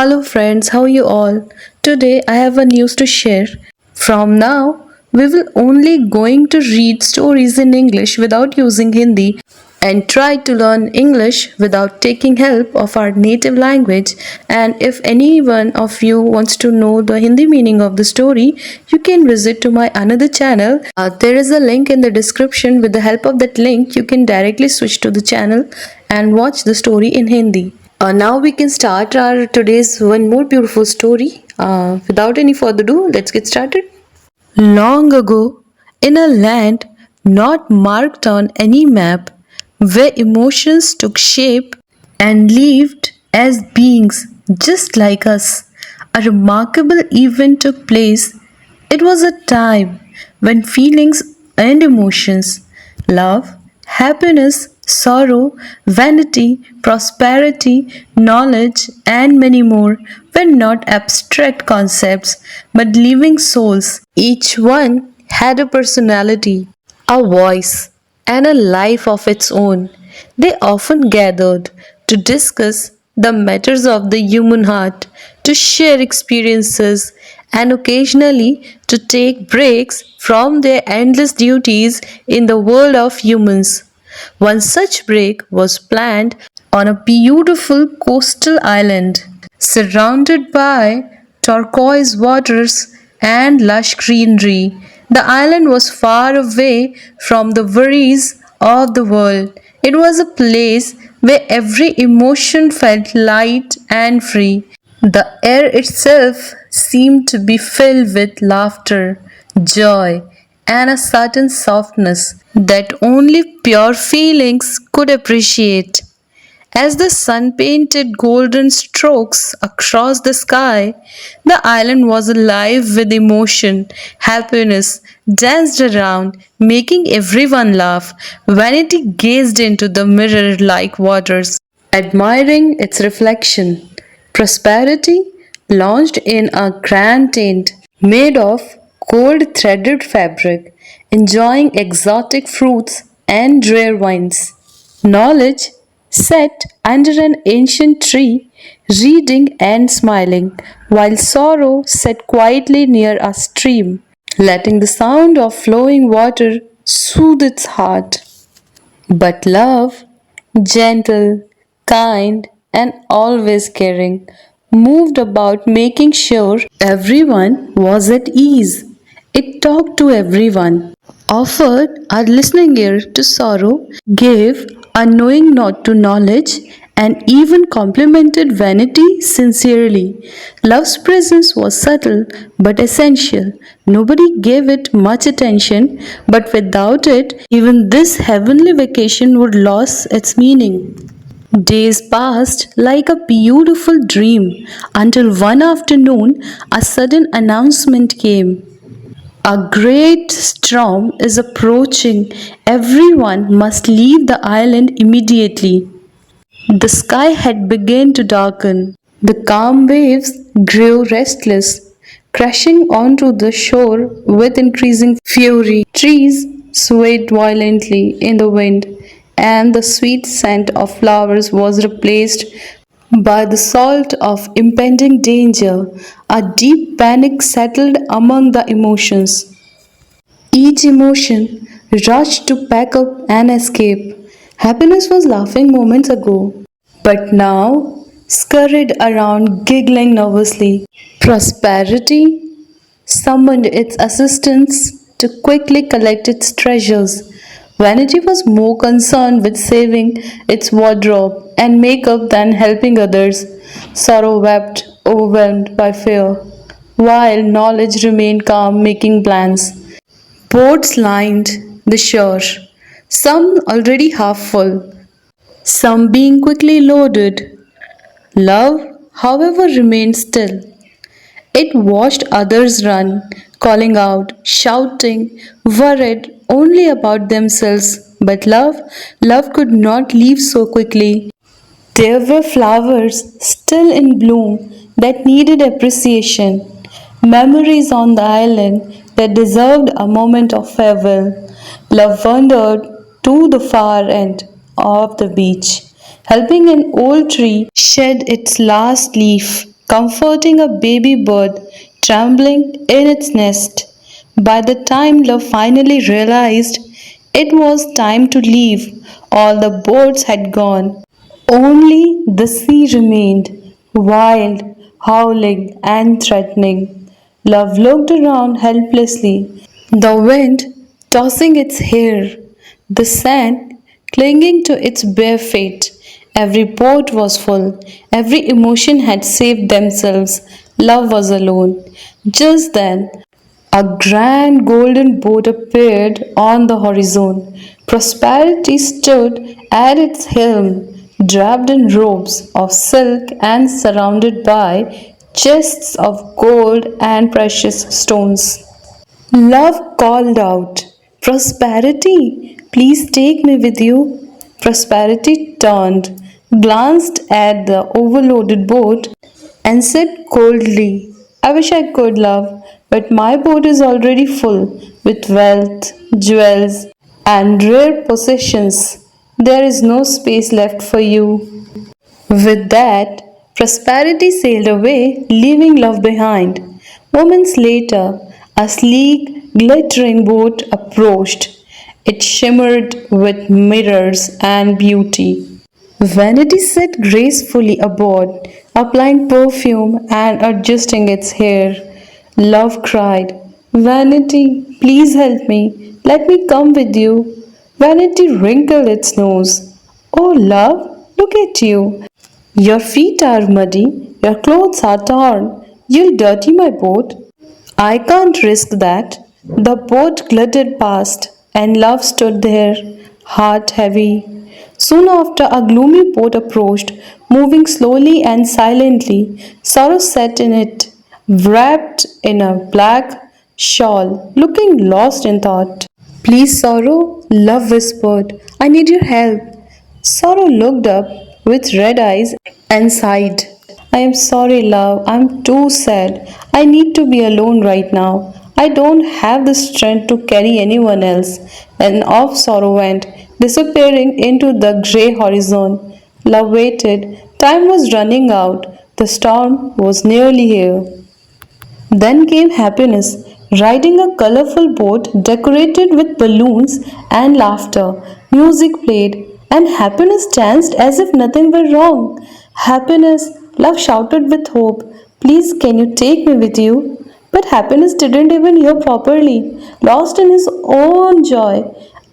Hello friends, how are you all? Today I have a news to share. From now, we will only going to read stories in English without using Hindi and try to learn English without taking help of our native language. And if any one of you wants to know the Hindi meaning of the story, you can visit to my another channel. There is a link in the description. With the help of that link, you can directly switch to the channel and watch the story in Hindi. Now we can start our today's one more beautiful story. Without any further ado, let's get started. Long ago, in a land not marked on any map, where emotions took shape and lived as beings just like us, a remarkable event took place. It was a time when feelings and emotions, love, happiness, sorrow, vanity, prosperity, knowledge, and many more were not abstract concepts but living souls. Each one had a personality, a voice, and a life of its own. They often gathered to discuss the matters of the human heart, to share experiences, and occasionally to take breaks from their endless duties in the world of humans. One such break was planned on a beautiful coastal island surrounded by turquoise waters and lush greenery. The island was far away from the worries of the world. It was a place where every emotion felt light and free. The air itself seemed to be filled with laughter, joy, and a certain softness that only pure feelings could appreciate. As the sun painted golden strokes across the sky, the island was alive with emotion. Happiness danced around, making everyone laugh. Vanity gazed into the mirror like waters, admiring its reflection. Prosperity launched in a grand tent made of gold threaded fabric, enjoying exotic fruits and rare wines. Knowledge sat under an ancient tree, reading and smiling, while sorrow sat quietly near a stream, letting the sound of flowing water soothe its heart. But love, gentle, kind, and always caring, moved about making sure everyone was at ease. It talked to everyone, offered a listening ear to sorrow, gave a knowing nod to knowledge, and even complimented vanity sincerely. Love's presence was subtle but essential. Nobody gave it much attention, but without it, even this heavenly vacation would lose its meaning. Days passed like a beautiful dream until one afternoon a sudden announcement came. A great storm is approaching. Everyone must leave the island immediately. The sky had begun to darken. The calm waves grew restless, crashing onto the shore with increasing fury. Trees swayed violently in the wind, and the sweet scent of flowers was replaced by the salt of impending danger. A deep panic settled among the emotions. Each emotion rushed to pack up and escape. Happiness was laughing moments ago, but now scurried around giggling nervously. Prosperity summoned its assistants to quickly collect its treasures. Vanity was more concerned with saving its wardrobe and makeup than helping others. Sorrow wept, overwhelmed by fear, while knowledge remained calm, making plans. Boats lined the shore, some already half full, some being quickly loaded. Love, however, remained still. It watched others run, calling out, shouting, worried only about themselves. But love could not leave so quickly. There were flowers still in bloom that needed appreciation, memories on the island that deserved a moment of farewell. Love wandered to the far end of the beach, helping an old tree shed its last leaf, comforting a baby bird trembling in its nest. By the time love finally realized it was time to leave, all the birds had gone. Only the sea remained, wild, howling, and threatening. Love looked around helplessly, the wind tossing its hair, the sand clinging to its bare feet. Every boat was full, every emotion had saved themselves. Love was alone. Just then, a grand golden boat appeared on the horizon. Prosperity stood at its helm, draped in robes of silk and surrounded by chests of gold and precious stones. Love called out, Prosperity, please take me with you. Prosperity turned, glanced at the overloaded boat, and said coldly, I wish I could, love, but my boat is already full with wealth, jewels, and rare possessions. There is no space left for you. With that, prosperity sailed away, leaving love behind. Moments later, a sleek, glittering boat approached. It shimmered with mirrors and beauty. Vanity sat gracefully aboard, applying perfume and adjusting its hair. Love cried, Vanity, please help me. Let me come with you. Vanity wrinkled its nose. Oh, love, look at you. Your feet are muddy, your clothes are torn. You'll dirty my boat. I can't risk that. The boat glided past, and love stood there, heart heavy. Soon after, a gloomy boat approached, moving slowly and silently. Sorrow sat in it, wrapped in a black shawl, looking lost in thought. Please, Sorrow, love whispered, I need your help. Sorrow looked up with red eyes and sighed. I am sorry, love. I'm too sad. I need to be alone right now. I don't have the strength to carry anyone else. And off Sorrow went, disappearing into the grey horizon. Love waited. Time was running out. The storm was nearly here. Then came happiness, riding a colorful boat decorated with balloons and laughter. Music played, and happiness danced as if nothing were wrong. Happiness, love shouted with hope, Please, can you take me with you? But happiness didn't even hear properly, lost in his own joy.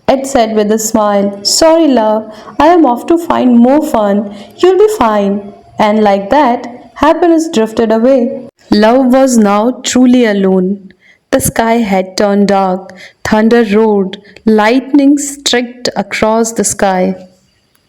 Ed said with a smile, Sorry, love, I am off to find more fun. You'll be fine. And like that, happiness drifted away. Love was now truly alone. The sky had turned dark, thunder roared, lightning streaked across the sky.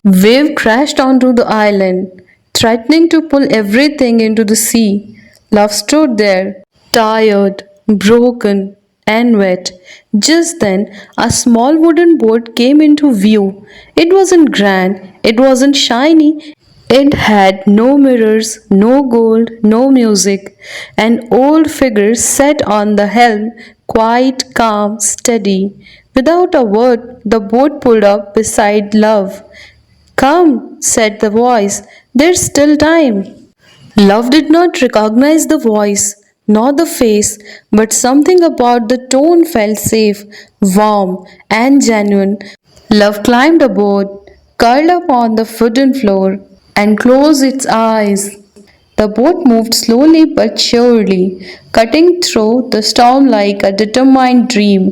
Wave crashed onto the island, threatening to pull everything into the sea. Love stood there, tired, broken, and wet. Just then, a small wooden boat came into view. It wasn't grand, it wasn't shiny, it had no mirrors, no gold, no music. An old figure sat on the helm, quite calm, steady. Without a word, the boat pulled up beside Love. Come, said the voice, there's still time. Love did not recognize the voice, nor the face, but something about the tone felt safe, warm, and genuine. Love climbed aboard, curled up on the wooden floor, and closed its eyes. The boat moved slowly but surely, cutting through the storm like a determined dream.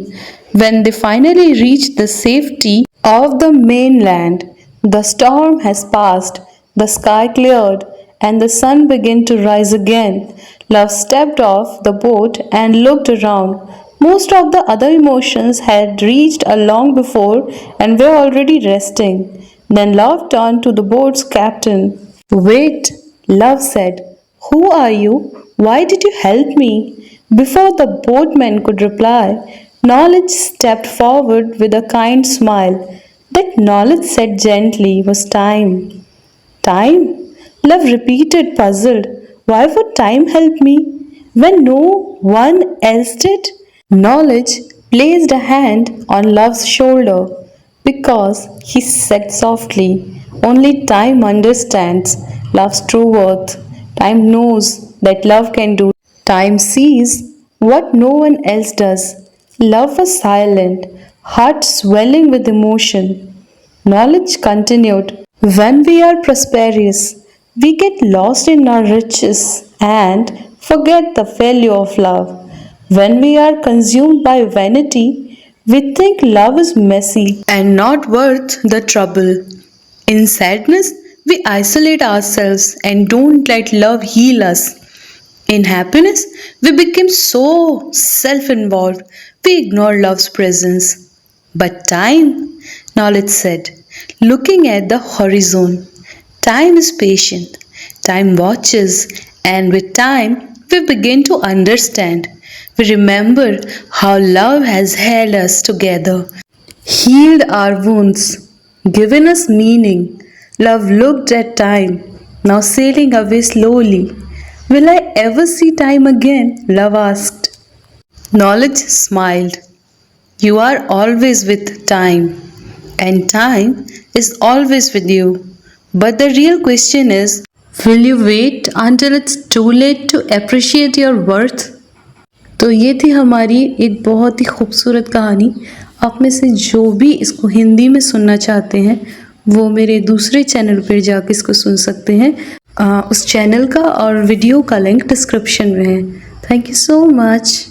When they finally reached the safety of the mainland, the storm has passed, the sky cleared, and the sun began to rise again. Love stepped off the boat and looked around. Most of the other emotions had reached a long before and were already resting. Then Love turned to the boat's captain. Wait, Love said. Who are you? Why did you help me? Before the boatman could reply, Knowledge stepped forward with a kind smile. That Knowledge said gently was time. Time? Love repeated, puzzled. Why would time help me when no one else did? Knowledge placed a hand on Love's shoulder because he said softly, Only time understands love's true worth. Time knows that love can do. Time sees what no one else does. Love was silent, heart swelling with emotion. Knowledge continued. When we are prosperous, we get lost in our riches and forget the value of love. When we are consumed by vanity, we think love is messy and not worth the trouble. In sadness, we isolate ourselves and don't let love heal us. In happiness, we become so self involved, we ignore love's presence. But time, knowledge said, looking at the horizon, time is patient, time watches, and with time, we begin to understand. We remember how love has held us together, healed our wounds, given us meaning. Love looked at time, now sailing away slowly. Will I ever see time again? Love asked. Knowledge smiled. You are always with time, and time is always with you. But the real question is, will you wait until it's too late to appreciate your worth? तो ये थी हमारी एक बहुत ही खूबसूरत कहानी। आप में से जो भी इसको हिंदी में सुनना चाहते हैं वो मेरे दूसरे चैनल पर जाकर इसको सुन सकते हैं। उस चैनल का और वीडियो का लिंक डिस्क्रिप्शन में है। Thank you so much.